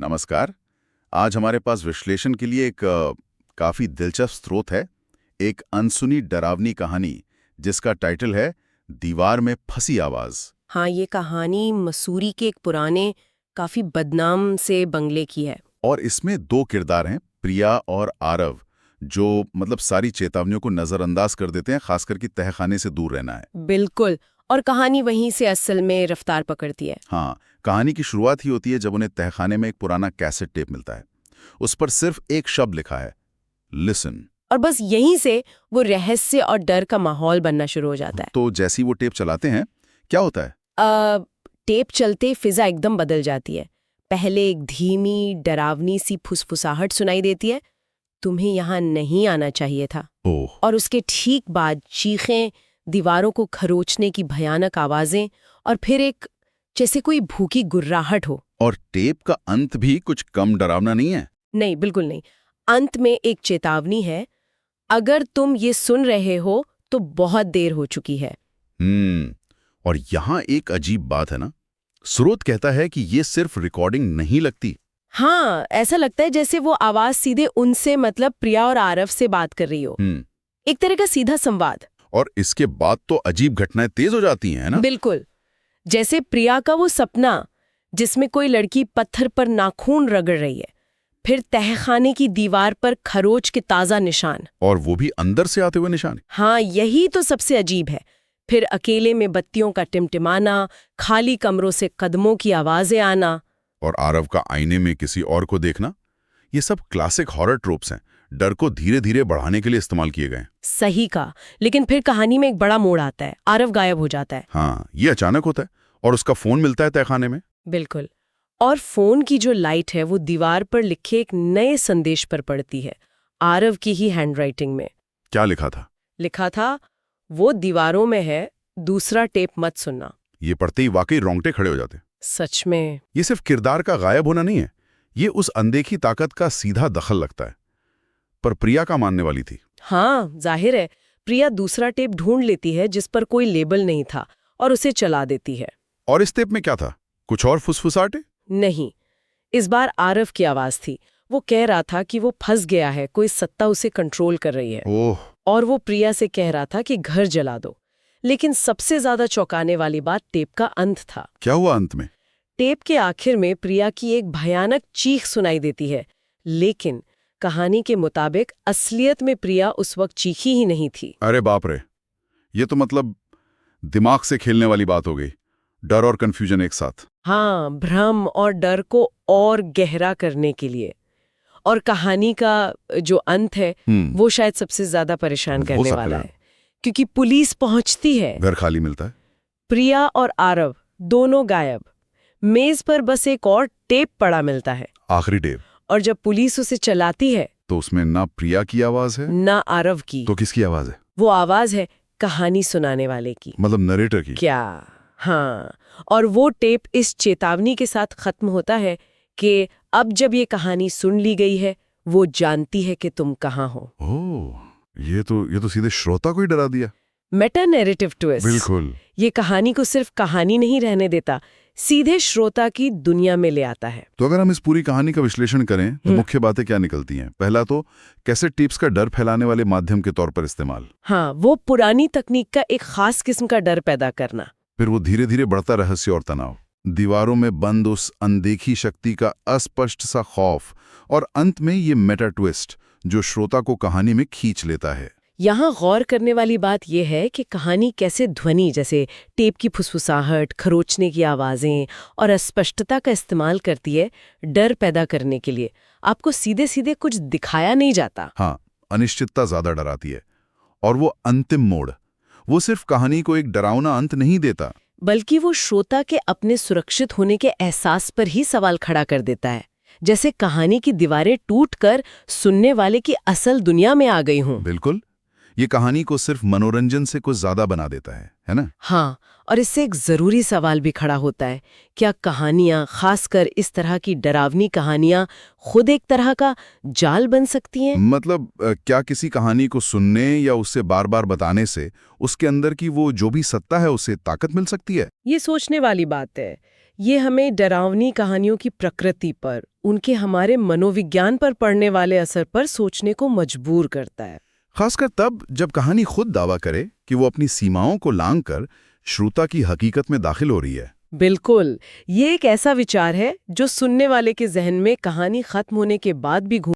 नमस्कार। आज हमारे पास विश्लेषण के लिए एक काफी दिलचस्प स्रोत है, एक अनसुनी डरावनी कहानी जिसका टाइटल है दीवार में फंसी आवाज। हाँ, ये कहानी मसूरी के एक पुराने काफी बदनाम से बंगले की है। और इसमें दो किरदार हैं, प्रिया और आरव, जो सारी चेतावनियों को नजरअंदाज कर देते हैं, खासकर कि तहखाने से दूर रहना है। बिल्कुल। और कहानी वहीं से असल में रफ्तार पकड़ती है। हाँ, कहानी की शुरुआत ही होती है जब उन्हें तहखाने में एक पुराना कैसेट टेप मिलता है। उस पर सिर्फ एक शब्द लिखा है, लिसन। और बस यहीं से वो रहस्य और डर का माहौल बनना शुरू हो जाता है। तो जैसे ही वो टेप चलाते हैं, क्या होता है? टेप चलते फिजा एकदम बदल जाती है। पहले एक धीमी डरावनी सी फुसफुसाहट सुनाई देती है, तुम्हें यहाँ नहीं आना चाहिए था। ओह। और उसके ठीक बाद चीखें, दीवारों को खरोचने की भयानक आवाजें, और फिर एक जैसे कोई भूखी गुर्राहट हो। और टेप का अंत भी कुछ कम डरावना नहीं है। नहीं, बिल्कुल नहीं। अंत में एक चेतावनी है, अगर तुम ये सुन रहे हो तो बहुत देर हो चुकी है। और यहाँ एक अजीब बात है ना, स्रोत कहता है कि ये सिर्फ रिकॉर्डिंग नहीं लगती। हाँ, ऐसा लगता है जैसे वो आवाज सीधे उनसे प्रिया और आरव से बात कर रही हो। एक तरह का सीधा संवाद। और इसके बाद तो अजीब घटनाएं तेज हो जाती हैं, है ना? बिल्कुल। जैसे प्रिया का वो सपना जिसमें कोई लड़की पत्थर पर नाखून रगड़ रही है, फिर तहखाने की दीवार पर खरोच के ताजा निशान, और वो भी अंदर से आते हुए निशान। हाँ, यही तो सबसे अजीब है। फिर अकेले में बत्तियों का टिमटिमाना, खाली कमरों से कदमों की आवाजें आना, और आरव का आईने में किसी और को देखना। ये सब क्लासिक हॉरर ट्रोप्स हैं, डर को धीरे धीरे बढ़ाने के लिए इस्तेमाल किए गए। सही कहा। लेकिन फिर कहानी में एक बड़ा मोड़ आता है, आरव गायब हो जाता है। हाँ, ये अचानक होता है, और उसका फोन मिलता है तहखाने में। बिल्कुल। और फोन की जो लाइट है वो दीवार पर लिखे एक नए संदेश पर पड़ती है, आरव की ही हैंडराइटिंग में। क्या लिखा था? लिखा था, वो दीवारों में है, दूसरा टेप मत सुनना। ये पढ़ते ही वाकई रोंगटे खड़े हो जाते। सच में। ये सिर्फ किरदार का गायब होना नहीं है, ये उस अनदेखी ताकत का सीधा दखल लगता है। पर प्रिया का मानने वाली थी। हाँ, जाहिर है। प्रिया दूसरा टेप ढूंढ लेती है जिस पर कोई लेबल नहीं था, और उसे चला देती है। और इस टेप में क्या था? कुछ और फुसफुसाहटें? नहीं, इस बार आरव की आवाज थी। वो कह रहा था कि वो फंस गया है, कोई सत्ता उसे कंट्रोल कर रही है। ओह। और वो प्रिया से कह रहा था कि घर जला दो। लेकिन सबसे ज्यादा चौंकाने वाली बात टेप का अंत था। क्या हुआ अंत में? टेप के आखिर में प्रिया की एक भयानक चीख सुनाई देती है, लेकिन कहानी के मुताबिक असलियत में प्रिया उस वक्त चीखी ही नहीं थी। अरे बाप रे, ये तो दिमाग से खेलने वाली बात हो गई। डर और कंफ्यूजन एक साथ। हाँ, भ्रम और डर को और गहरा करने के लिए। और कहानी का जो अंत है वो शायद सबसे ज्यादा परेशान करने वाला है, क्योंकि पुलिस पहुंचती है। घर खाली मिलता है, प्रिया और आरव दोनों गायब। मेज पर बस एक और टेप पड़ा मिलता है, आखिरी टेप। और जब पुलिस उसे चलाती है तो उसमें ना प्रिया की आवाज है ना आरव की। तो किसकी आवाज है? वो आवाज है कहानी सुनाने वाले की, नरेटर की। क्या? हाँ। और वो टेप इस चेतावनी के साथ खत्म होता है कि अब जब ये कहानी सुन ली गई है, वो जानती है कि तुम कहाँ हो। ओह, ये तो सीधे श्रोता को ही डरा दिया। Meta narrative twist. बिल्कुल। ये कहानी को सिर्फ कहानी नहीं रहने देता, सीधे श्रोता की दुनिया में ले आता है। तो अगर हम इस पूरी कहानी का विश्लेषण करें तो मुख्य बातें क्या निकलती हैं? पहला तो कैसेट टेप्स का डर फैलाने वाले माध्यम के तौर पर इस्तेमाल। हाँ, वो पुरानी तकनीक का एक खास किस्म का डर पैदा करना। फिर वो धीरे धीरे बढ़ता रहस्य और तनाव, दीवारों में बंद उस अनदेखी शक्ति का अस्पष्ट सा खौफ, और अंत में ये मेटा ट्विस्ट जो श्रोता को कहानी में खींच लेता है। यहाँ गौर करने वाली बात यह है कि कहानी कैसे ध्वनि जैसे टेप की फुसफुसाहट, खरोचने की आवाजें और अस्पष्टता का इस्तेमाल करती है डर पैदा करने के लिए। आपको सीधे सीधे कुछ दिखाया नहीं जाता। हाँ, अनिश्चितता ज्यादा डराती है। और वो अंतिम मोड़, वो सिर्फ कहानी को एक डरावना अंत नहीं देता, बल्कि वो श्रोता के अपने सुरक्षित होने के एहसास पर ही सवाल खड़ा कर देता है, जैसे कहानी की दीवारें टूटकर सुनने वाले की असल दुनिया में आ गई हूं। बिल्कुल। ये कहानी को सिर्फ मनोरंजन से कुछ ज्यादा बना देता है ना? हाँ, और इससे एक जरूरी सवाल भी खड़ा होता है, क्या कहानियां, खासकर इस तरह की डरावनी कहानियां, खुद एक तरह का जाल बन सकती हैं? क्या किसी कहानी को सुनने या उससे बार बार बताने से उसके अंदर की वो जो भी सत्ता है उसे ताकत मिल सकती है? ये सोचने वाली बात है। ये हमें डरावनी कहानियों की प्रकृति पर, उनके हमारे मनोविज्ञान पर पड़ने वाले असर पर सोचने को मजबूर करता है। खासकर तब जब कहानी खुद दावा करे कि वो अपनी सीमाओं को लांघकर श्रोता की हकीकत में दाखिल हो रही है। बिल्कुल, ये एक ऐसा विचार है जो सुनने वाले के जहन में कहानी खत्म होने के बाद भी